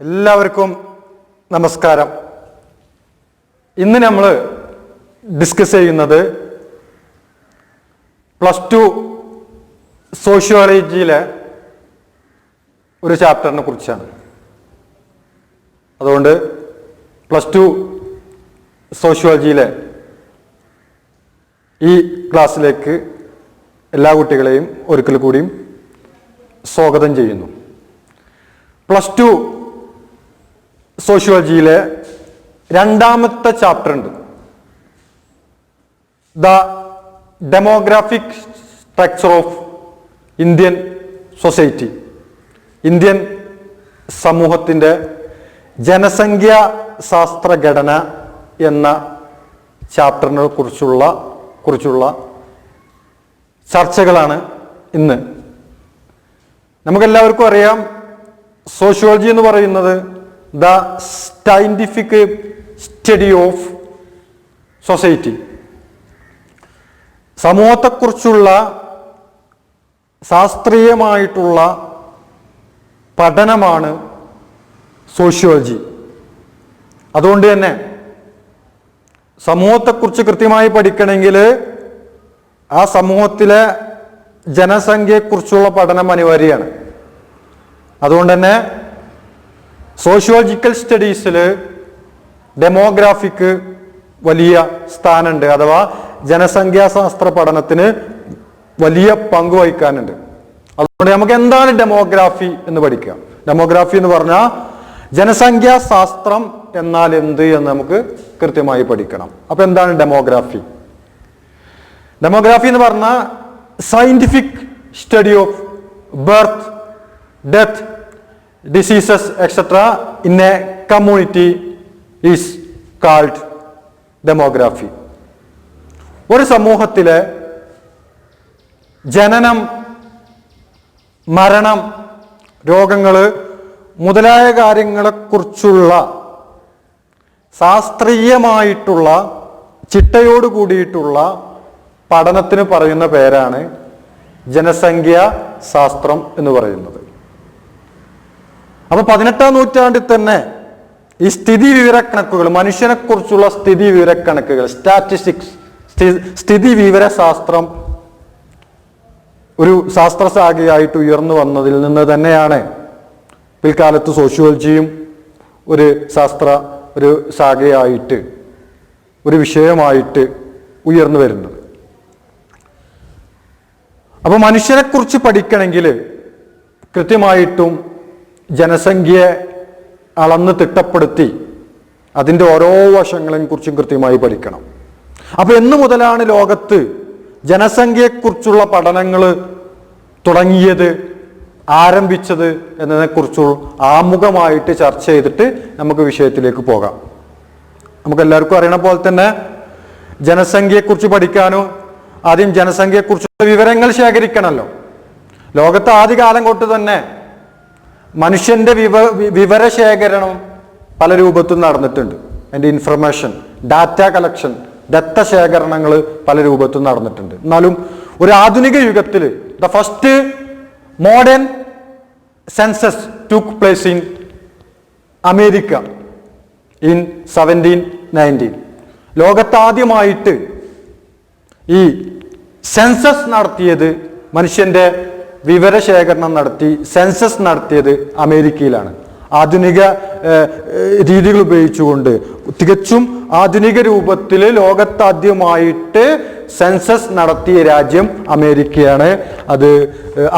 എല്ലാവർക്കും നമസ്കാരം. ഇന്ന് നമ്മൾ ഡിസ്കസ് ചെയ്യുന്നത് +2 സോഷ്യോളജിയിലെ ഒരു ചാപ്റ്ററിനെ കുറിച്ചാണ്. അതുകൊണ്ട് +2 സോഷ്യോളജിയിലെ ഈ ക്ലാസ്സിലേക്ക് എല്ലാ കുട്ടികളെയും ഒരിക്കൽ കൂടിയും സ്വാഗതം ചെയ്യുന്നു. +2 സോഷ്യോളജിയിലെ രണ്ടാമത്തെ ചാപ്റ്റർ ഉണ്ട്, the demographic structure of Indian society. Indian സമൂഹത്തിൻ്റെ ജനസംഖ്യാ ശാസ്ത്രഘടന എന്ന ചാപ്റ്ററിനെ കുറിച്ചുള്ള ചർച്ചകളാണ് ഇന്ന്. നമുക്കെല്ലാവർക്കും അറിയാം, സോഷ്യോളജി എന്ന് പറയുന്നത് the scientific study of society. സമൂഹത്തെക്കുറിച്ചുള്ള ശാസ്ത്രീയമായിട്ടുള്ള പഠനമാണ് സോഷ്യോളജി. അതുകൊണ്ട് തന്നെ സമൂഹത്തെക്കുറിച്ച് കൃത്യമായി പഠിക്കണമെങ്കിൽ ആ സമൂഹത്തിലെ ജനസംഖ്യയെക്കുറിച്ചുള്ള പഠനം അനിവാര്യമാണ്. അതുകൊണ്ട് തന്നെ സോഷ്യോളജിക്കൽ സ്റ്റഡീസിൽ ഡെമോഗ്രാഫിക്ക് വലിയ സ്ഥാനമുണ്ട്, അഥവാ ജനസംഖ്യാശാസ്ത്ര പഠനത്തിന് വലിയ പങ്ക് വഹിക്കാനുണ്ട്. അതുകൊണ്ട് നമുക്ക് എന്താണ് ഡെമോഗ്രാഫി എന്ന് പഠിക്കാം. ഡെമോഗ്രാഫി എന്ന് പറഞ്ഞാൽ ജനസംഖ്യാശാസ്ത്രം എന്നാൽ എന്ത് എന്ന് നമുക്ക് കൃത്യമായി പഠിക്കണം. അപ്പൊ എന്താണ് ഡെമോഗ്രാഫി? ഡെമോഗ്രാഫി എന്ന് പറഞ്ഞാൽ scientific study of birth, death, diseases etc. in a community is called demography. ഒരു സമൂഹത്തിലെ ജനനം, മരണം, രോഗങ്ങൾ മുതലായ കാര്യങ്ങളെക്കുറിച്ചുള്ള ശാസ്ത്രീയമായിട്ടുള്ള ചിട്ടയോട് കൂടിയിട്ടുള്ള പഠനത്തിന് പറയുന്ന പേരാണ് ജനസംഖ്യാ ശാസ്ത്രം എന്ന് പറയുന്നത്. അപ്പൊ 18ാം നൂറ്റാണ്ടിൽ തന്നെ ഈ സ്ഥിതി വിവരക്കണക്കുകൾ, മനുഷ്യനെ കുറിച്ചുള്ള സ്ഥിതി വിവരക്കണക്കുകൾ, സ്റ്റാറ്റിസ്റ്റിക്സ്, സ്ഥിതി വിവര ശാസ്ത്രം ഒരു ശാസ്ത്രശാഖയായിട്ട് ഉയർന്നു വന്നതിൽ നിന്ന് തന്നെയാണ് പിൽക്കാലത്ത് സോഷ്യോളജിയും ഒരു ശാഖയായിട്ട്, ഒരു വിഷയമായിട്ട് ഉയർന്നു വരുന്നത്. അപ്പൊ മനുഷ്യനെ കുറിച്ച് പഠിക്കണമെങ്കിൽ കൃത്യമായിട്ടും ജനസംഖ്യയെ അളന്ന് തിട്ടപ്പെടുത്തി അതിൻ്റെ ഓരോ വശങ്ങളെയും കുറിച്ചും കൃത്യമായി പഠിക്കണം. അപ്പൊ എന്ന് മുതലാണ് ലോകത്ത് ജനസംഖ്യയെക്കുറിച്ചുള്ള പഠനങ്ങൾ തുടങ്ങിയത്, ആരംഭിച്ചത് എന്നതിനെക്കുറിച്ചുള്ള ആമുഖമായിട്ട് ചർച്ച ചെയ്തിട്ട് നമുക്ക് വിഷയത്തിലേക്ക് പോകാം. നമുക്കെല്ലാവർക്കും അറിയണ പോലെ തന്നെ ജനസംഖ്യയെക്കുറിച്ച് പഠിക്കാനോ ആദ്യം ജനസംഖ്യയെക്കുറിച്ചുള്ള വിവരങ്ങൾ ശേഖരിക്കണമല്ലോ. ലോകത്ത് ആദ്യകാലം തൊട്ട് തന്നെ മനുഷ്യന്റെ വിവരശേഖരണം പല രൂപത്തിൽ നടന്നിട്ടുണ്ട്. അതിൻ്റെ ഇൻഫർമേഷൻ, ഡാറ്റ കളക്ഷൻ, ദത്തശേഖരണങ്ങൾ പല രൂപത്തിൽ നടന്നിട്ടുണ്ട്. എന്നാലും ഒരു ആധുനിക യുഗത്തിൽ the first modern census took place in America in 1719. ലോകത്താദ്യമായിട്ട് ഈ സെൻസസ് നടത്തിയത്, മനുഷ്യന്റെ വിവരശേഖരണം നടത്തി സെൻസസ് നടത്തിയത് അമേരിക്കയിലാണ്. ആധുനിക രീതികൾ ഉപയോഗിച്ചുകൊണ്ട് തികച്ചും ആധുനിക രൂപത്തിൽ ലോകത്താദ്യമായിട്ട് സെൻസസ് നടത്തിയ രാജ്യം അമേരിക്കയാണ്. അത്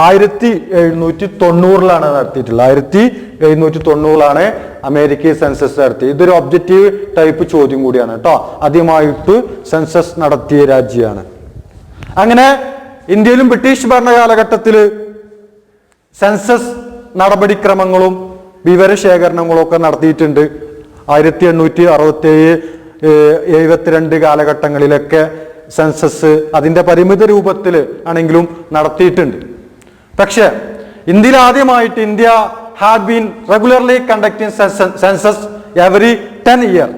1790 നടത്തിയിട്ടുള്ളത്. 1790 അമേരിക്കയിൽ സെൻസസ് നടത്തി. ഇതൊരു ഒബ്ജക്റ്റീവ് ടൈപ്പ് ചോദ്യം കൂടിയാണ് കേട്ടോ. ആദ്യമായിട്ട് സെൻസസ് നടത്തിയ രാജ്യമാണ്. അങ്ങനെ ഇന്ത്യയിലും ബ്രിട്ടീഷ് ഭരണകാലഘട്ടത്തിൽ സെൻസസ് നടപടിക്രമങ്ങളും വിവരശേഖരണങ്ങളും ഒക്കെ നടത്തിയിട്ടുണ്ട്. 1867, 72 കാലഘട്ടങ്ങളിലൊക്കെ സെൻസസ് അതിൻ്റെ പരിമിത രൂപത്തിൽ ആണെങ്കിലും നടത്തിയിട്ടുണ്ട്. പക്ഷെ ഇന്ത്യയിൽ ആദ്യമായിട്ട് India had been regularly conducting census every 10 years.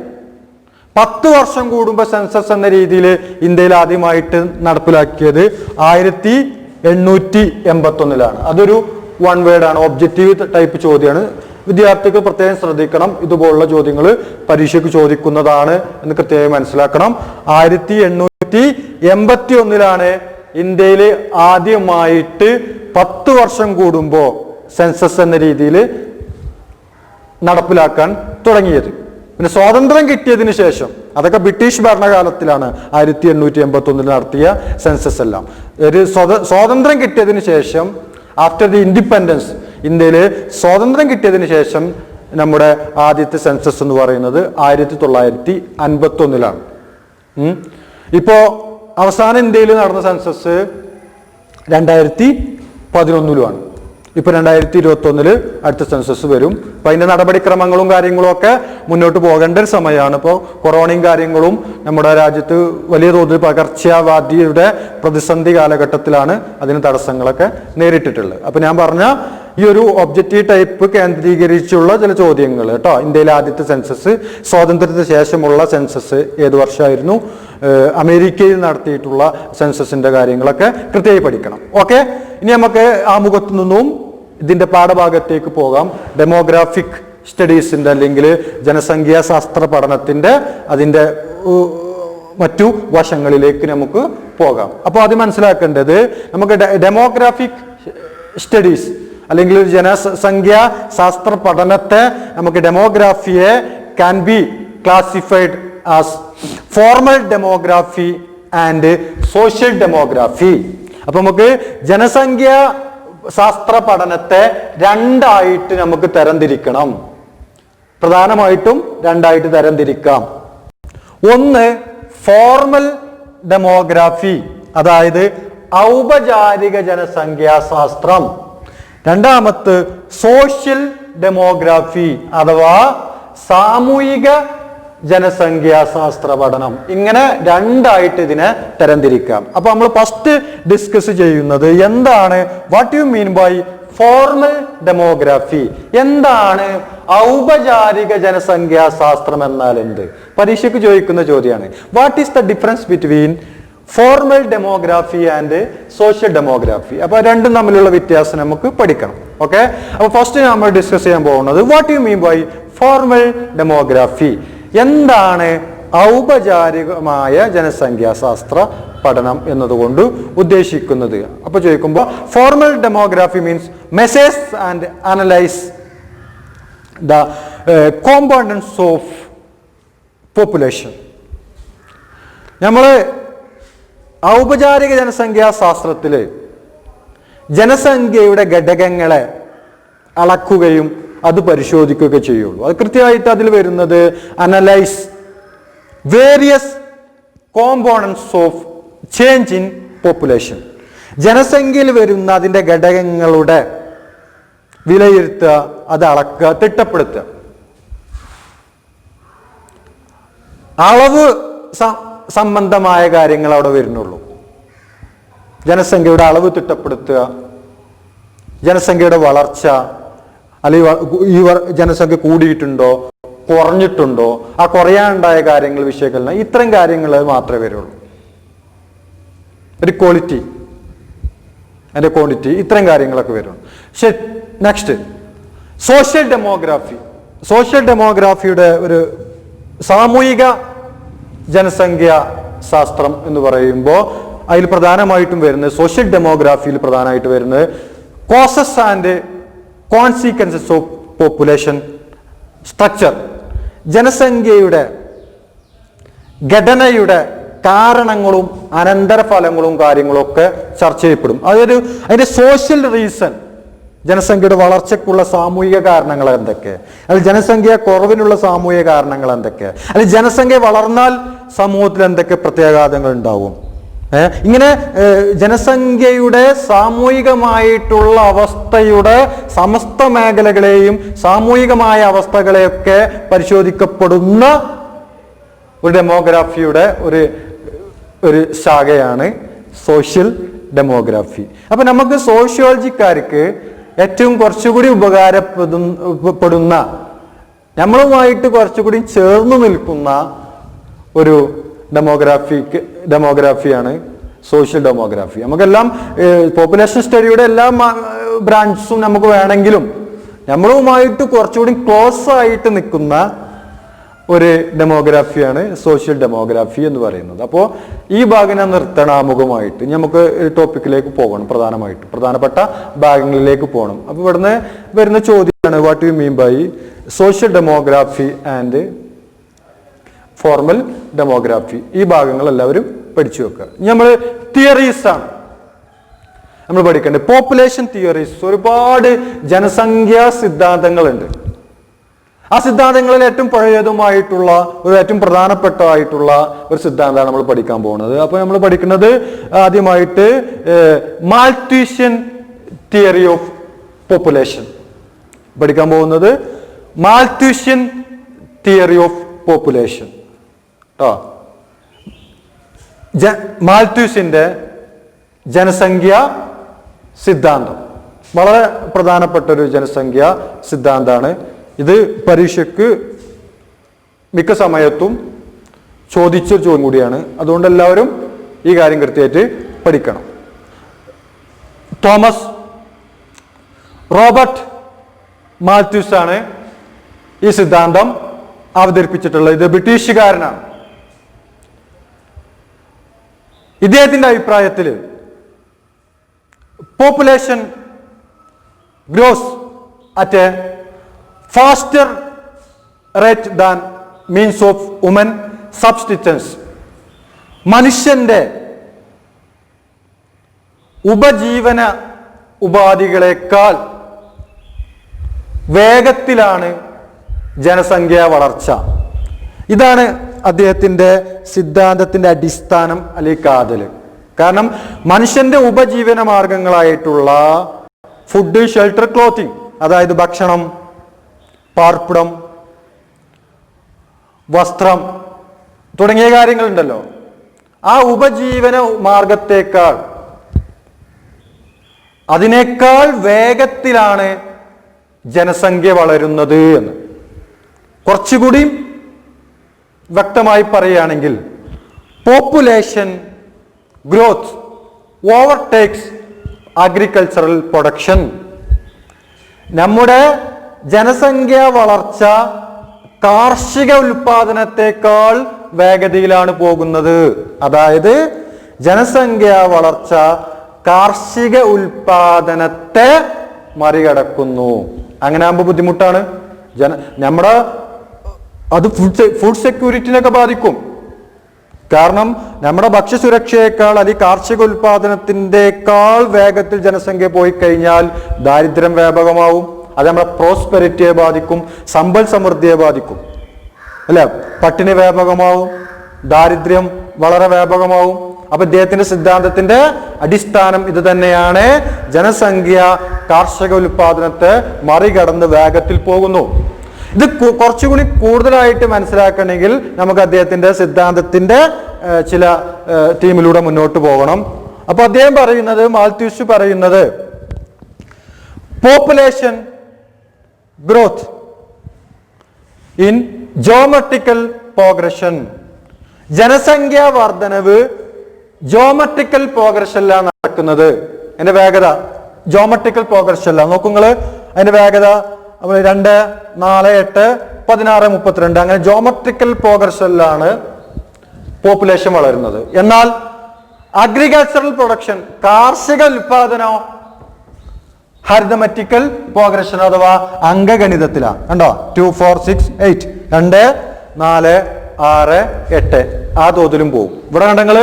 10 വർഷം കൂടുമ്പോൾ സെൻസസ് എന്ന രീതിയിൽ ഇന്ത്യയിൽ ആദ്യമായിട്ട് നടപ്പിലാക്കിയത് 1881. അതൊരു വൺ വേർഡ് ആണ്, ഒബ്ജക്റ്റീവ് ടൈപ്പ് ചോദ്യമാണ്. വിദ്യാർത്ഥികൾ പ്രത്യേകം ശ്രദ്ധിക്കണം, ഇതുപോലുള്ള ചോദ്യങ്ങൾ പരീക്ഷയ്ക്ക് ചോദിക്കുന്നതാണ് എന്ന് കൃത്യമായി മനസ്സിലാക്കണം. 1881 ഇന്ത്യയിൽ ആദ്യമായിട്ട് 10 വർഷം കൂടുമ്പോൾ സെൻസസ് എന്ന രീതിയിൽ നടപ്പിലാക്കാൻ തുടങ്ങിയത്. പിന്നെ സ്വാതന്ത്ര്യം കിട്ടിയതിന് ശേഷം, അതൊക്കെ ബ്രിട്ടീഷ് ഭരണകാലത്തിലാണ് 1881 നടത്തിയ സെൻസസ് എല്ലാം. ഒരു സ്വാതന്ത്ര്യം കിട്ടിയതിന് ശേഷം, ആഫ്റ്റർ ദി ഇൻഡിപെൻഡൻസ്, ഇന്ത്യയിൽ സ്വാതന്ത്ര്യം കിട്ടിയതിന് ശേഷം നമ്മുടെ ആദ്യത്തെ സെൻസസ് എന്ന് പറയുന്നത് 1951 ഇപ്പോ അവസാനം ഇന്ത്യയിൽ നടന്ന സെൻസസ് 2011 ഇപ്പൊ 2021 അടുത്ത സെൻസസ് വരും. അപ്പൊ അതിന്റെ നടപടിക്രമങ്ങളും കാര്യങ്ങളും ഒക്കെ മുന്നോട്ട് പോകേണ്ട ഒരു സമയമാണ്. ഇപ്പോൾ കൊറോണയും കാര്യങ്ങളും നമ്മുടെ രാജ്യത്ത് വലിയ തോതിൽ പകർച്ചവ്യാധിയുടെ പ്രതിസന്ധി കാലഘട്ടത്തിലാണ് അതിന് തടസ്സങ്ങളൊക്കെ നേരിട്ടിട്ടുള്ളത്. അപ്പൊ ഞാൻ പറഞ്ഞ ഈ ഒരു ഒബ്ജക്റ്റീവ് ടൈപ്പ് കേന്ദ്രീകരിച്ചുള്ള ചില ചോദ്യങ്ങൾ കേട്ടോ. ഇന്ത്യയിലെ ആദ്യത്തെ സെൻസസ്, സ്വാതന്ത്ര്യത്തിന് ശേഷമുള്ള സെൻസസ് ഏത് വർഷമായിരുന്നു, അമേരിക്കയിൽ നടത്തിയിട്ടുള്ള സെൻസസിന്റെ കാര്യങ്ങളൊക്കെ കൃത്യമായി പഠിക്കണം. ഓക്കെ, ഇനി നമുക്ക് ആമുഖത്തു നിന്നും ഇതിന്റെ പാഠഭാഗത്തേക്ക് പോകാം. ഡെമോഗ്രാഫിക് സ്റ്റഡീസിന്റെ അല്ലെങ്കിൽ ജനസംഖ്യാ ശാസ്ത്ര പഠനത്തിന്റെ അതിന്റെ മറ്റു വശങ്ങളിലേക്ക് നമുക്ക് പോകാം. അപ്പോൾ അത് മനസ്സിലാക്കേണ്ടത്, നമുക്ക് ഡെമോഗ്രാഫിക് സ്റ്റഡീസ് അല്ലെങ്കിൽ ജനസംഖ്യാ ശാസ്ത്ര പഠനത്തെ നമുക്ക് ഡെമോഗ്രാഫിയെ can be classified as formal demography and social demography. അപ്പൊ നമുക്ക് ജനസംഖ്യാ ശാസ്ത്ര പഠനത്തെ രണ്ടായിട്ട് നമുക്ക് തരംതിരിക്കണം. പ്രധാനമായിട്ടും രണ്ടായിട്ട് തരംതിരിക്കാം. ഒന്ന് ഫോർമൽ ഡെമോഗ്രാഫി, അതായത് ഔപചാരിക ജനസംഖ്യാ ശാസ്ത്രം. രണ്ടാമത്തെ സോഷ്യൽ ഡെമോഗ്രാഫി അഥവാ സാമൂഹിക ജനസംഖ്യാ ശാസ്ത്ര പഠനം. ഇങ്ങനെ രണ്ടായിട്ട് ഇതിനെ തരംതിരിക്കാം. അപ്പൊ നമ്മൾ ഫസ്റ്റ് ഡിസ്കസ് ചെയ്യുന്നത് എന്താണ്, what you mean by formal demography, എന്താണ് ഔപചാരിക ജനസംഖ്യാ ശാസ്ത്രം എന്നാൽ എന്ത്? പരീക്ഷയ്ക്ക് ചോദിക്കുന്ന ചോദ്യമാണ്. What is the difference between formal demography and social demography. അപ്പൊ രണ്ടും തമ്മിലുള്ള വ്യത്യാസം നമുക്ക് പഠിക്കണം. ഓക്കെ, അപ്പൊ ഫസ്റ്റ് നമ്മൾ ഡിസ്കസ് ചെയ്യാൻ പോകുന്നത് what you mean by formal demography, എന്താണ് ഔപചാരികമായ ജനസംഖ്യാ ശാസ്ത്ര പഠനം എന്നതുകൊണ്ട് ഉദ്ദേശിക്കുന്നത്. അപ്പൊ ചോദിക്കുമ്പോൾ formal demography means measures and analyse the components of population. നമ്മൾ ഔപചാരിക ജനസംഖ്യാ ശാസ്ത്രത്തില് ജനസംഖ്യയുടെ ഘടകങ്ങളെ അളക്കുകയും അത് പരിശോധിക്കുകയൊക്കെ ചെയ്യുള്ളൂ. അത് കൃത്യമായിട്ട് അതിൽ വരുന്നത് analyse various components of change in population. ജനസംഖ്യയിൽ വരുന്ന അതിൻ്റെ ഘടകങ്ങളുടെ വിലയിരുത്തുക, അത് അളക്കുക, തിട്ടപ്പെടുത്തുക. അളവ് സംബന്ധമായ കാര്യങ്ങൾ അവിടെ വരുന്നുള്ളൂ. ജനസംഖ്യയുടെ അളവ് തിട്ടപ്പെടുത്തുക, ജനസംഖ്യയുടെ വളർച്ച, അല്ലെങ്കിൽ ഈ ജനസംഖ്യ കൂടിയിട്ടുണ്ടോ കുറഞ്ഞിട്ടുണ്ടോ, ആ കുറയാനുണ്ടായ കാര്യങ്ങൾ വിശകലനം, ഇത്തരം കാര്യങ്ങൾ മാത്രമേ വരുള്ളൂ. ഒരു ക്വാളിറ്റി, അതിൻ്റെ ക്വാണ്ടിറ്റി, ഇത്തരം കാര്യങ്ങളൊക്കെ വരുള്ളൂ. ശരി, നെക്സ്റ്റ് സോഷ്യൽ ഡെമോഗ്രാഫി. സോഷ്യൽ ഡെമോഗ്രാഫിയുടെ ഒരു സാമൂഹിക ജനസംഖ്യാ ശാസ്ത്രം എന്ന് പറയുമ്പോൾ അതിൽ പ്രധാനമായിട്ടും വരുന്നത്, സോഷ്യൽ ഡെമോഗ്രാഫിയിൽ പ്രധാനമായിട്ട് വരുന്നത് causes and consequences of population structure. ജനസംഖ്യയുടെ ഘടനയുടെ കാരണങ്ങളും അനന്തരഫലങ്ങളും കാര്യങ്ങളും ഒക്കെ ചർച്ച ചെയ്യപ്പെടും. അതിന്റെ സോഷ്യൽ റീസൺ, ജനസംഖ്യയുടെ വളർച്ചയ്ക്കുള്ള സാമൂഹിക കാരണങ്ങൾ എന്തൊക്കെ, അല്ലെങ്കിൽ ജനസംഖ്യ കുറവിനുള്ള സാമൂഹിക കാരണങ്ങൾ എന്തൊക്കെ, അല്ലെങ്കിൽ ജനസംഖ്യ വളർന്നാൽ സമൂഹത്തിൽ എന്തൊക്കെ പ്രത്യാഘാതങ്ങൾ ഉണ്ടാവും. ഇങ്ങനെ ജനസംഖ്യയുടെ സാമൂഹികമായിട്ടുള്ള അവസ്ഥയുടെ സമസ്ത മേഖലകളെയും സാമൂഹികമായ അവസ്ഥകളെയൊക്കെ പരിശോധിക്കപ്പെടുന്ന ഒരു ഡെമോഗ്രാഫിയുടെ ഒരു ശാഖയാണ് സോഷ്യൽ ഡെമോഗ്രാഫി. അപ്പൊ നമുക്ക് സോഷ്യോളജിക്കാർക്ക് ഏറ്റവും കുറച്ചുകൂടി ഉപകാരപ്പെടുന്ന, നമ്മളുമായിട്ട് കുറച്ചുകൂടി ചേർന്ന് നിൽക്കുന്ന ഒരു ഡെമോഗ്രാഫിയാണ് സോഷ്യൽ ഡെമോഗ്രാഫി. നമുക്കെല്ലാം പോപ്പുലേഷൻ സ്റ്റഡിയുടെ എല്ലാം ബ്രാഞ്ചസും നമുക്ക് വേണമെങ്കിലും നമ്മളുമായിട്ട് കുറച്ചുകൂടി ക്ലോസ് ആയിട്ട് നിൽക്കുന്ന ഒരു ഡെമോഗ്രാഫിയാണ് സോഷ്യൽ ഡെമോഗ്രാഫി എന്ന് പറയുന്നത്. അപ്പോൾ ഈ ഭാഗം ഞാൻ നിർത്തണം ആമുഖമായിട്ട്. നമുക്ക് ടോപ്പിക്കിലേക്ക് പോകണം, പ്രധാനപ്പെട്ട ഭാഗങ്ങളിലേക്ക് പോകണം. അപ്പോൾ ഇവിടുന്ന് വരുന്ന ചോദ്യമാണ് what you mean by social demography and formal demography. ഈ ഭാഗങ്ങൾ എല്ലാവരും പഠിച്ചു വെക്കുക. നമ്മൾ തിയറീസ് ആണ് നമ്മൾ പഠിക്കേണ്ടത്. പോപ്പുലേഷൻ തിയറീസ്, ഒരുപാട് ജനസംഖ്യാ സിദ്ധാന്തങ്ങളുണ്ട്. ആ സിദ്ധാന്തങ്ങളിൽ ഏറ്റവും പഴയതുമായിട്ടുള്ള ഏറ്റവും പ്രധാനപ്പെട്ടതായിട്ടുള്ള ഒരു സിദ്ധാന്തമാണ് നമ്മൾ പഠിക്കാൻ പോകുന്നത്. അപ്പോൾ നമ്മൾ പഠിക്കുന്നത് ആദ്യമായിട്ട് മാൽത്തൂഷ്യൻ തിയറി ഓഫ് പോപ്പുലേഷൻ പഠിക്കാൻ പോകുന്നത്. മാൽത്തൂഷ്യൻ തിയറി ഓഫ് പോപ്പുലേഷൻ. മാൽത്തൂസിന്റെ ജനസംഖ്യ സിദ്ധാന്തം വളരെ പ്രധാനപ്പെട്ട ഒരു ജനസംഖ്യാ സിദ്ധാന്തമാണ്. ഇത് പരീക്ഷയ്ക്ക് മിക്ക സമയത്തും ചോദിച്ച ചോദ്യം കൂടിയാണ്. അതുകൊണ്ട് എല്ലാവരും ഈ കാര്യം കൃത്യമായിട്ട് പഠിക്കണം. റോബർട്ട് മാൽത്തൂസ് ആണ് ഈ സിദ്ധാന്തം അവതരിപ്പിച്ചിട്ടുള്ളത്. ഇത് ബ്രിട്ടീഷുകാരനാണ്. ഇദ്ദേഹത്തിന്റെ അഭിപ്രായത്തിൽ population gross at A faster rate than means of human subsistence. മനുഷ്യന്റെ ഉപജീവന ഉപാധികളെക്കാൾ വേഗത്തിലാണ് ജനസംഖ്യാ വളർച്ച. ഇതാണ് അദ്ദേഹത്തിന്റെ സിദ്ധാന്തത്തിന്റെ അടിസ്ഥാനം അല്ലെങ്കിൽ കാതല്. കാരണം മനുഷ്യന്റെ ഉപജീവന മാർഗങ്ങളായിട്ടുള്ള ഫുഡ്, ഷെൽട്ടർ, ക്ലോത്തിങ്, അതായത് ഭക്ഷണം, പാർപ്പിടം, വസ്ത്രം തുടങ്ങിയ കാര്യങ്ങളുണ്ടല്ലോ, ആ ഉപജീവന മാർഗത്തേക്കാൾ അതിനേക്കാൾ വേഗത്തിലാണ് ജനസംഖ്യ വളരുന്നത് എന്ന്. കുറച്ചുകൂടി വ്യക്തമായി പറയുകയാണെങ്കിൽ population growth overtakes agricultural production. നമ്മുടെ ജനസംഖ്യ വളർച്ച കാർഷിക ഉൽപാദനത്തെക്കാൾ വേഗതയിലാണ് പോകുന്നത്. അതായത് ജനസംഖ്യ വളർച്ച കാർഷിക ഉൽപാദനത്തെ മറികടക്കുന്നു. അങ്ങനെ ആകുമ്പോൾ ബുദ്ധിമുട്ടാണ്. നമ്മുടെ അത് ഫുഡ് സെക്യൂരിറ്റിനൊക്കെ ബാധിക്കും. കാരണം നമ്മുടെ ഭക്ഷ്യസുരക്ഷയേക്കാൾ അല്ലെങ്കിൽ കാർഷിക ഉൽപാദനത്തിൻ്റെക്കാൾ വേഗത്തിൽ ജനസംഖ്യ പോയി കഴിഞ്ഞാൽ ദാരിദ്ര്യം വ്യാപകമാവും. അത് നമ്മുടെ പ്രോസ്പെരിറ്റിയെ ബാധിക്കും, സമ്പൽ സമൃദ്ധിയെ ബാധിക്കും, അല്ലെ? പട്ടിണി വ്യാപകമാവും, ദാരിദ്ര്യം വളരെ വ്യാപകമാവും. അപ്പൊ ഇദ്ദേഹത്തിന്റെ സിദ്ധാന്തത്തിന്റെ അടിസ്ഥാനം ഇത് തന്നെയാണ്. ജനസംഖ്യ കാർഷിക ഉൽപാദനത്തെ മറികടന്ന് വേഗത്തിൽ പോകുന്നു. ഇത് കുറച്ചുകൂടി കൂടുതലായിട്ട് മനസ്സിലാക്കണമെങ്കിൽ നമുക്ക് അദ്ദേഹത്തിന്റെ സിദ്ധാന്തത്തിന്റെ ചില തീമിലൂടെ മുന്നോട്ട് പോകണം. അപ്പൊ അദ്ദേഹം പറയുന്നത്, മാൽത്തൂസ് പറയുന്നത്, population growth in geometrical progression. ജനസംഖ്യാ വർധനവ് ജോമെട്രിക്കൽ പ്രോഗ്രഷനിലാണ് നടക്കുന്നത്. അതിന്റെ വേഗത ജോമെട്രിക്കൽ പ്രോഗ്രഷനിലാണ്. നോക്കുങ്ങള് അതിന്റെ വേഗത 2, 4, 8, 16, 32 അങ്ങനെ ജോമെട്രിക്കൽ പ്രോഗ്രഷനിലാണ് പോപ്പുലേഷൻ വളരുന്നത്. എന്നാൽ അഗ്രികൾച്ചറൽ പ്രൊഡക്ഷൻ, കാർഷിക ഉൽപാദനോ ഹരിതമെറ്റിക്കൽ പ്രോഗ്രഷൻ അഥവാ അംഗഗണിതത്തിലാണ്. കണ്ടോ? 2, 4, 6, 8 2, 4, 6, 8 ആ തോതിലും പോകും. ഇവിടെ കണ്ടെങ്കിൽ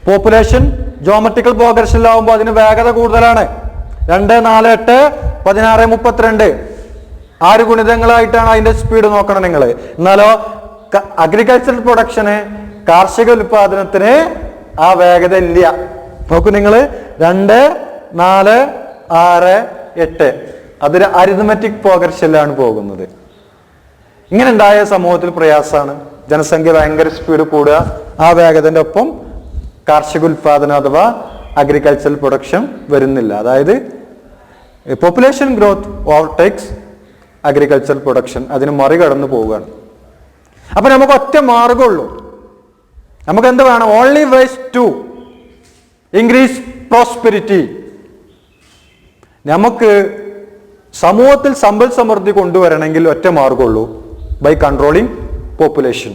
പോപ്പുലേഷൻ ജോമെട്രിക്കൽ പ്രോഗ്രഷനിലാവുമ്പോൾ അതിന് വേഗത കൂടുതലാണ്. 2, 4, 8, 16, 32 6 ഗുണിതങ്ങളായിട്ടാണ് അതിന്റെ സ്പീഡ് നോക്കണം നിങ്ങൾ. എന്നാലോ അഗ്രികൾച്ചറൽ പ്രൊഡക്ഷന്, കാർഷിക ഉൽപാദനത്തിന് ആ വേഗത ഇല്ല. നോക്കൂ നിങ്ങൾ, 2, 4, 6, 8 അതൊരു അരിത്മെറ്റിക് പ്രോഗ്രഷനിലാണ് പോകുന്നത്. ഇങ്ങനെ ഉണ്ടായ സമൂഹത്തിൽ പ്രയാസമാണ്. ജനസംഖ്യ ഭയങ്കര സ്പീഡ് കൂടുക, ആ വേഗതന്റെ ഒപ്പം കാർഷിക ഉൽപാദനം അഥവാ അഗ്രികൾച്ചറൽ പ്രൊഡക്ഷൻ വരുന്നില്ല. അതായത് population growth overtakes agricultural production, അതിന് മറികടന്ന് പോവുകയാണ്. അപ്പൊ നമുക്ക് ഒറ്റ മാർഗമുള്ളൂ. നമുക്ക് എന്ത് വേണം? Only ways to increase prosperity നമുക്ക് സമൂഹത്തിൽ സമ്പൽ സമൃദ്ധി കൊണ്ടുവരണമെങ്കിൽ ഒറ്റ മാർഗമുള്ളൂ, ബൈ കൺട്രോളിങ് പോപ്പുലേഷൻ.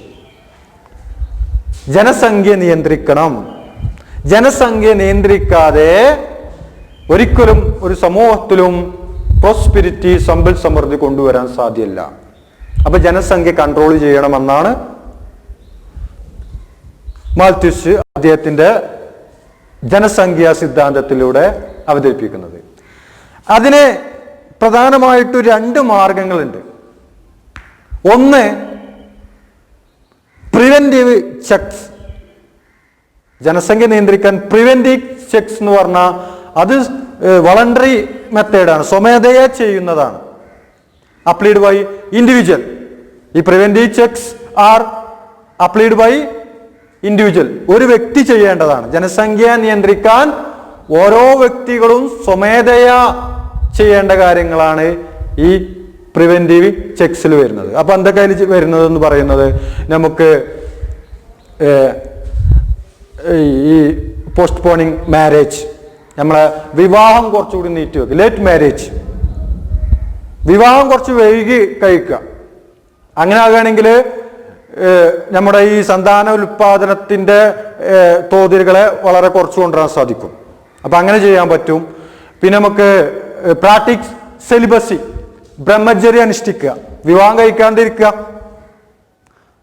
ജനസംഖ്യ നിയന്ത്രിക്കണം. ജനസംഖ്യ നിയന്ത്രിക്കാതെ ഒരിക്കലും ഒരു സമൂഹത്തിലും പ്രോസ്പിരിറ്റി, സമ്പൽ സമൃദ്ധി കൊണ്ടുവരാൻ സാധ്യമല്ല. അപ്പൊ ജനസംഖ്യ കൺട്രോൾ ചെയ്യണമെന്നാണ് മാൽത്യൂസ് അദ്ദേഹത്തിന്റെ ജനസംഖ്യാ സിദ്ധാന്തത്തിലൂടെ അവതരിപ്പിക്കുന്നത്. അതിന് പ്രധാനമായിട്ട് 2 മാർഗങ്ങളുണ്ട്. ഒന്ന് പ്രിവെന്റീവ് ചെക്സ്. ജനസംഖ്യ നിയന്ത്രിക്കാൻ പ്രിവെന്റീവ് ചെക്സ് എന്ന് പറഞ്ഞാൽ അത് വളണ്ടറി മെത്തേഡാണ്, സ്വമേധയാ ചെയ്യുന്നതാണ്. Applied by individual. ഈ preventive checks are applied by individual. ഒരു വ്യക്തി ചെയ്യേണ്ടതാണ്. ജനസംഖ്യ നിയന്ത്രിക്കാൻ ഓരോ വ്യക്തികളും സ്വമേധയാ ചെയ്യേണ്ട കാര്യങ്ങളാണ് ഈ പ്രിവെന്റീവ് ചെക്സിൽ വരുന്നത്. അപ്പൊ എന്തൊക്കെ അതിൽ വരുന്നത് എന്ന് പറയുന്നത്, നമുക്ക് ഈ പോസ്റ്റ്പോണിങ് മാരേജ്, നമ്മളെ വിവാഹം കുറച്ചുകൂടി നീട്ടി വെക്കുക, ലേറ്റ് മാരേജ്, വിവാഹം കുറച്ച് വൈകി കഴിക്കുക. അങ്ങനെ ആകുകയാണെങ്കിൽ നമ്മുടെ ഈ സന്താന ഉൽപാദനത്തിന്റെ തോതിലുകളെ വളരെ കുറച്ചു കൊണ്ടുവരാൻ സാധിക്കും. അപ്പൊ അങ്ങനെ ചെയ്യാൻ പറ്റും. പിന്നെ നമുക്ക് പ്രാക്ടീസ് സെലിബസി, ബ്രഹ്മചര്യം അനുഷ്ഠിക്കുക, വിവാഹം കഴിക്കാതിരിക്കുക.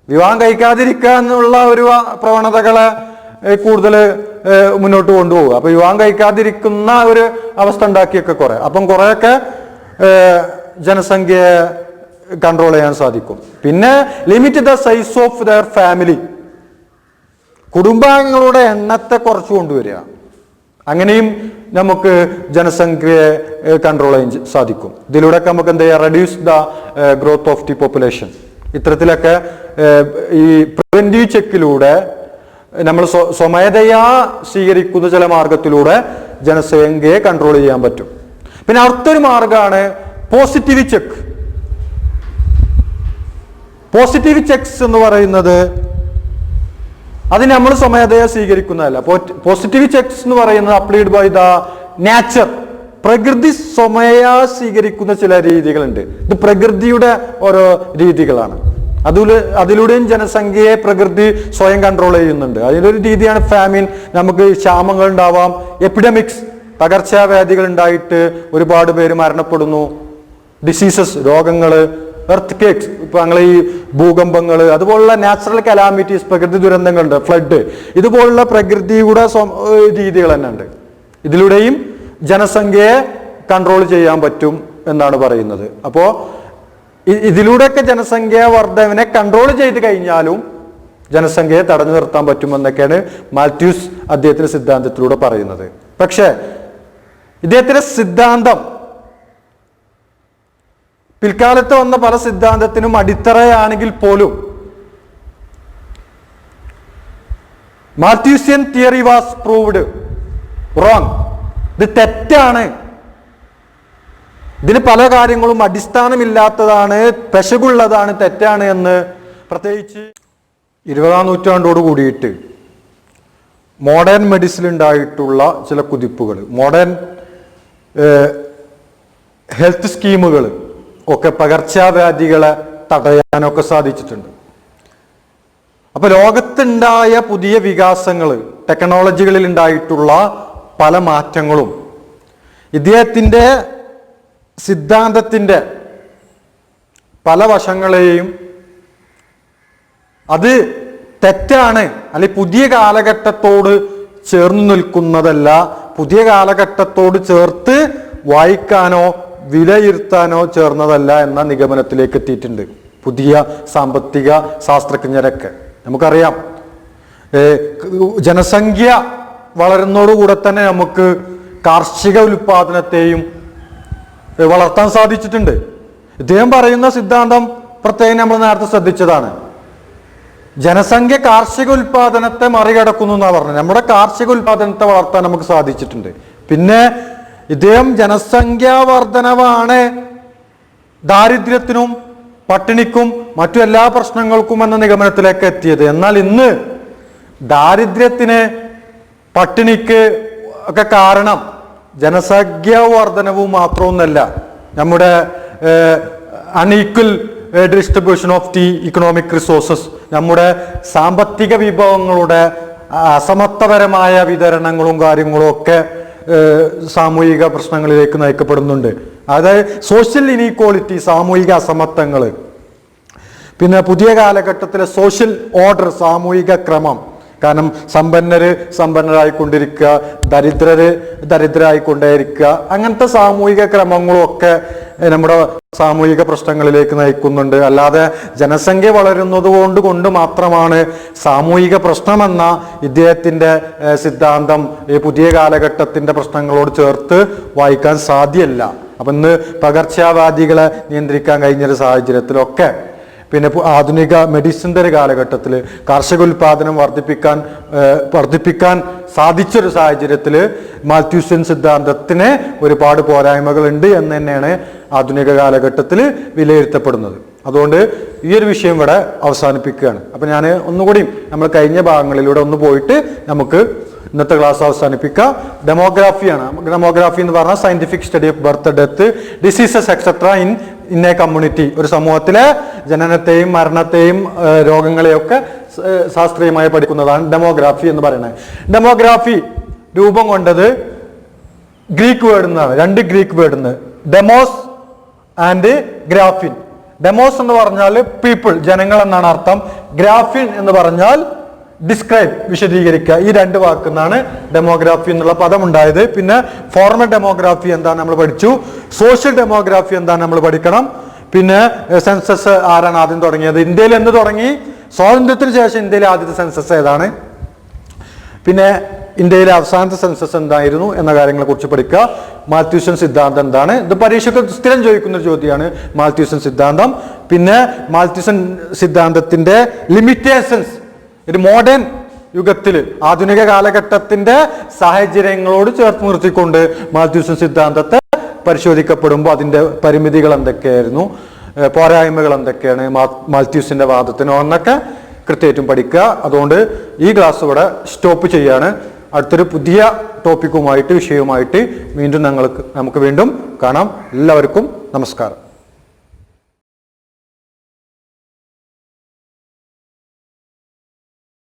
വിവാഹം കഴിക്കാതിരിക്കുക എന്നുള്ള ഒരു പ്രവണതകളെ കൂടുതൽ മുന്നോട്ട് കൊണ്ടുപോകുക. അപ്പൊ വിവാഹം കഴിക്കാതിരിക്കുന്ന ഒരു അവസ്ഥ ഉണ്ടാക്കിയൊക്കെ കുറെ, അപ്പം കുറെയൊക്കെ ജനസംഖ്യ കൺട്രോൾ ചെയ്യാൻ സാധിക്കും. പിന്നെ limit the size of there family, കുടുംബാംഗങ്ങളുടെ എണ്ണത്തെ കുറച്ച് കൊണ്ടുവരിക. അങ്ങനെയും നമുക്ക് ജനസംഖ്യയെ കൺട്രോൾ ചെയ്യാൻ സാധിക്കും. ഇതിലൂടെയൊക്കെ നമുക്ക് എന്ത് ചെയ്യാം, reduce the growth of the population. ഇത്തരത്തിലൊക്കെ ഈ പ്രിവെന്റീവ് ചെക്കിലൂടെ നമ്മൾ സ്വമേധയാ സ്വീകരിക്കുന്ന ചില മാർഗത്തിലൂടെ ജനസംഖ്യയെ കൺട്രോൾ ചെയ്യാൻ പറ്റും. പിന്നെ അടുത്തൊരു മാർഗമാണ് പോസിറ്റീവ് ചെക്ക്. പോസിറ്റീവ് ചെക്സ് എന്ന് പറയുന്നത് അത് നമ്മൾ സ്വമേധയാ സ്വീകരിക്കുന്നതല്ല. പോസിറ്റീവ് ചെക്സ് എന്ന് പറയുന്നത് അപ്ലൈഡ് ബൈ ദ നാച്ചർ, പ്രകൃതി സ്വമേധയാ സ്വീകരിക്കുന്ന ചില രീതികളുണ്ട്. ഇത് പ്രകൃതിയുടെ ഓരോ രീതികളാണ്. അതിലൂടെയും ജനസംഖ്യയെ പ്രകൃതി സ്വയം കൺട്രോൾ ചെയ്യുന്നുണ്ട്. അതിലൊരു രീതിയാണ് ഫാമിൻ. നമുക്ക് ക്ഷാമങ്ങൾ ഉണ്ടാവാം, എപ്പിഡമിക്സ്, പകർച്ചവ്യാധികൾ ഉണ്ടായിട്ട് ഒരുപാട് പേര് മരണപ്പെടുന്നു, ഡിസീസസ്, രോഗങ്ങള്, എർത്ത് കേക്സ്, ഇപ്പൊ ഞങ്ങൾ ഈ ഭൂകമ്പങ്ങൾ, അതുപോലുള്ള നാച്ചുറൽ കലാമിറ്റീസ്, പ്രകൃതി ദുരന്തങ്ങളുണ്ട്, ഫ്ലഡ്, ഇതുപോലുള്ള പ്രകൃതിയുടെ രീതികൾ തന്നെ ഉണ്ട്. ഇതിലൂടെയും ജനസംഖ്യയെ കൺട്രോൾ ചെയ്യാൻ പറ്റും എന്നാണ് പറയുന്നത്. അപ്പോ ഇതിലൂടെയൊക്കെ ജനസംഖ്യാ വർദ്ധവിനെ കൺട്രോൾ ചെയ്ത് കഴിഞ്ഞാലും ജനസംഖ്യയെ തടഞ്ഞു നിർത്താൻ പറ്റുമെന്നൊക്കെയാണ് മാൽത്യൂസ് അദ്ദേഹത്തിന്റെ സിദ്ധാന്തത്തിലൂടെ പറയുന്നത്. പക്ഷേ ഇദ്ദേഹത്തിന്റെ സിദ്ധാന്തം പിൽക്കാലത്ത് വന്ന പല സിദ്ധാന്തത്തിനും അടിത്തറയാണെങ്കിൽ പോലും മാൽത്യൂസിയൻ തിയറി വാസ് പ്രൂവ്ഡ് റോങ്. ഇത് തെറ്റാണ്. ഇതിന് പല കാര്യങ്ങളും അടിസ്ഥാനമില്ലാത്തതാണ്, പെശകുള്ളതാണ്, തെറ്റാണ് എന്ന് പ്രത്യേകിച്ച് 20-ാം നൂറ്റാണ്ടോട് കൂടിയിട്ട് മോഡേൺ മെഡിസിൻ ഉണ്ടായിട്ടുള്ള ചില കുതിപ്പുകൾ, മോഡേൺ ഹെൽത്ത് സ്കീമുകൾ ഒക്കെ പകർച്ചവ്യാധികളെ തടയാനൊക്കെ സാധിച്ചിട്ടുണ്ട്. അപ്പൊ ലോകത്തുണ്ടായ പുതിയ വികാസങ്ങൾ, ടെക്നോളജികളിൽ ഉണ്ടായിട്ടുള്ള പല മാറ്റങ്ങളും ഇദ്ദേഹത്തിൻ്റെ സിദ്ധാന്തത്തിൻ്റെ പല വശങ്ങളെയും അത് തെറ്റാണ്, അല്ലെങ്കിൽ പുതിയ കാലഘട്ടത്തോട് ചേർന്ന് നിൽക്കുന്നതല്ല, പുതിയ കാലഘട്ടത്തോട് ചേർത്ത് വായിക്കാനോ വിലയിരുത്താനോ ചേർന്നതല്ല എന്ന നിഗമനത്തിലേക്ക് എത്തിയിട്ടുണ്ട് പുതിയ സാമ്പത്തിക ശാസ്ത്രജ്ഞരൊക്കെ. നമുക്കറിയാം, ജനസംഖ്യ വളരുന്നതോടുകൂടെ തന്നെ നമുക്ക് കാർഷിക ഉൽപാദനത്തെയും വളർത്താൻ സാധിച്ചിട്ടുണ്ട്. ഇദ്ദേഹം പറയുന്ന സിദ്ധാന്തം പ്രത്യേകം നമ്മൾ നേരത്തെ ശ്രദ്ധിച്ചതാണ്. ജനസംഖ്യ കാർഷിക ഉൽപാദനത്തെ മറികടക്കുന്നു എന്നാണ് പറഞ്ഞത്. നമ്മുടെ കാർഷിക ഉൽപാദനത്തെ വളർത്താൻ നമുക്ക് സാധിച്ചിട്ടുണ്ട്. പിന്നെ ഇദ്ദേഹം ജനസംഖ്യാ വർധനവാണ് ദാരിദ്ര്യത്തിനും പട്ടിണിക്കും മറ്റു എല്ലാ പ്രശ്നങ്ങൾക്കും എന്ന നിഗമനത്തിലേക്ക് എത്തിയത്. എന്നാൽ ഇന്ന് ദാരിദ്ര്യത്തിന്, പട്ടിണിക്ക് ഒക്കെ കാരണം ജനസംഖ്യ വർധനവും മാത്രമൊന്നല്ല, നമ്മുടെ unequal distribution of the economic resources, നമ്മുടെ സാമ്പത്തിക വിഭവങ്ങളുടെ അസമത്വപരമായ വിതരണങ്ങളും കാര്യങ്ങളും ഒക്കെ സാമൂഹിക പ്രശ്നങ്ങളിലേക്ക് നയിക്കപ്പെടുന്നുണ്ട്. അതായത് സോഷ്യൽ ഇനീക്വാളിറ്റി, സാമൂഹിക അസമത്വങ്ങൾ. പിന്നെ പുതിയ കാലഘട്ടത്തിലെ സോഷ്യൽ ഓർഡർ, സാമൂഹിക ക്രമം. കാരണം സമ്പന്നരായിക്കൊണ്ടിരിക്കുക, ദരിദ്രരായിക്കൊണ്ടേയിരിക്കുക, അങ്ങനത്തെ സാമൂഹിക ക്രമങ്ങളും ഒക്കെ നമ്മുടെ സാമൂഹിക പ്രശ്നങ്ങളിലേക്ക് നയിക്കുന്നുണ്ട്. അല്ലാതെ ജനസംഖ്യ വളരുന്നത് കൊണ്ട് മാത്രമാണ് സാമൂഹിക പ്രശ്നമെന്ന ഇദ്ദേഹത്തിൻ്റെ സിദ്ധാന്തം ഈ പുതിയ കാലഘട്ടത്തിൻ്റെ പ്രശ്നങ്ങളോട് ചേർത്ത് വായിക്കാൻ സാധ്യമല്ല. അപ്പം ഇന്ന് പകർച്ചവ്യാധികളെ നിയന്ത്രിക്കാൻ കഴിഞ്ഞൊരു സാഹചര്യത്തിലൊക്കെ, പിന്നെ ആധുനിക മെഡിസിൻ്റെ ഒരു കാലഘട്ടത്തിൽ കാർഷിക ഉൽപാദനം വർദ്ധിപ്പിക്കാൻ സാധിച്ചൊരു സാഹചര്യത്തിൽ മാൽത്യൂഷ്യൻ സിദ്ധാന്തത്തിന് ഒരുപാട് പോരായ്മകളുണ്ട് എന്ന് തന്നെയാണ് ആധുനിക കാലഘട്ടത്തിൽ വിലയിരുത്തപ്പെടുന്നത്. അതുകൊണ്ട് ഈ ഒരു വിഷയം ഇവിടെ അവസാനിപ്പിക്കുകയാണ്. അപ്പം ഞാൻ ഒന്നുകൂടി നമ്മൾ കഴിഞ്ഞ ഭാഗങ്ങളിലൂടെ ഒന്ന് പോയിട്ട് നമുക്ക് ഇന്നത്തെ ക്ലാസ് അവസാനിപ്പിക്കുക. ഡെമോഗ്രാഫിയാണ്. ഡെമോഗ്രാഫി എന്ന് പറഞ്ഞാൽ scientific study of birth, death, diseases etcetera in A community. ഒരു സമൂഹത്തിലെ ജനനത്തെയും മരണത്തെയും രോഗങ്ങളെയൊക്കെ ശാസ്ത്രീയമായി പഠിക്കുന്നതാണ് ഡെമോഗ്രാഫി എന്ന് പറയുന്നത്. ഡെമോഗ്രാഫി രൂപം കൊണ്ടത് ഗ്രീക്ക് വേർഡിൽ നിന്നാണ്. 2 ഗ്രീക്ക് വേർഡിൽ നിന്ന്, ഡെമോസ് ആൻഡ് ഗ്രാഫിൻ. ഡെമോസ് എന്ന് പറഞ്ഞാൽ പീപ്പിൾ, ജനങ്ങൾ എന്നാണ് അർത്ഥം. ഗ്രാഫിൻ എന്ന് പറഞ്ഞാൽ ഡിസ്ക്രൈബ്, വിശദീകരിക്കുക. ഈ 2 വാക്കിൽ നിന്നാണ് ഡെമോഗ്രാഫി എന്നുള്ള പദം ഉണ്ടായത്. പിന്നെ ഫോർമൽ ഡെമോഗ്രാഫി എന്താണ് നമ്മൾ പഠിച്ചു. സോഷ്യൽ ഡെമോഗ്രാഫി എന്താണ് നമ്മൾ പഠിക്കണം. പിന്നെ സെൻസസ് ആരാണ് ആദ്യം തുടങ്ങിയത്, ഇന്ത്യയിൽ എന്ന് തുടങ്ങി, സ്വാതന്ത്ര്യത്തിന് ശേഷം ഇന്ത്യയിലെ ആദ്യത്തെ സെൻസസ് ഏതാണ്, പിന്നെ ഇന്ത്യയിലെ അവസാനത്തെ സെൻസസ് എന്തായിരുന്നു എന്ന കാര്യങ്ങളെ കുറിച്ച് പഠിക്കുക. മാൽത്യൂഷ്യൻ സിദ്ധാന്തം എന്താണ്, ഇത് പരീക്ഷയ്ക്ക് സ്ഥിരം ചോദിക്കുന്ന ഒരു ചോദ്യമാണ് മാൽത്യൂഷ്യൻ സിദ്ധാന്തം. പിന്നെ മാൽത്യൂഷ്യൻ സിദ്ധാന്തത്തിന്റെ ലിമിറ്റേഷൻസ്, ഒരു മോഡേൺ യുഗത്തിൽ ആധുനിക കാലഘട്ടത്തിന്റെ സാഹചര്യങ്ങളോട് ചേർത്ത് നിർത്തിക്കൊണ്ട് മാൽത്യൂഷ്യൻ സിദ്ധാന്തത്തെ പരിശോധിക്കപ്പെടുമ്പോൾ അതിൻ്റെ പരിമിതികൾ എന്തൊക്കെയായിരുന്നു, പോരായ്മകൾ എന്തൊക്കെയാണ് മാൽത്യൂസിന്റെ വാദത്തിനോ എന്നൊക്കെ കൃത്യമായിട്ടും പഠിക്കുക. അതുകൊണ്ട് ഈ ക്ലാസ് ഇവിടെ സ്റ്റോപ്പ് ചെയ്യാണ്. അടുത്തൊരു പുതിയ ടോപ്പിക്കുമായിട്ട്, വിഷയവുമായിട്ട് വീണ്ടും നമുക്ക് വീണ്ടും കാണാം. എല്ലാവർക്കും നമസ്കാരം.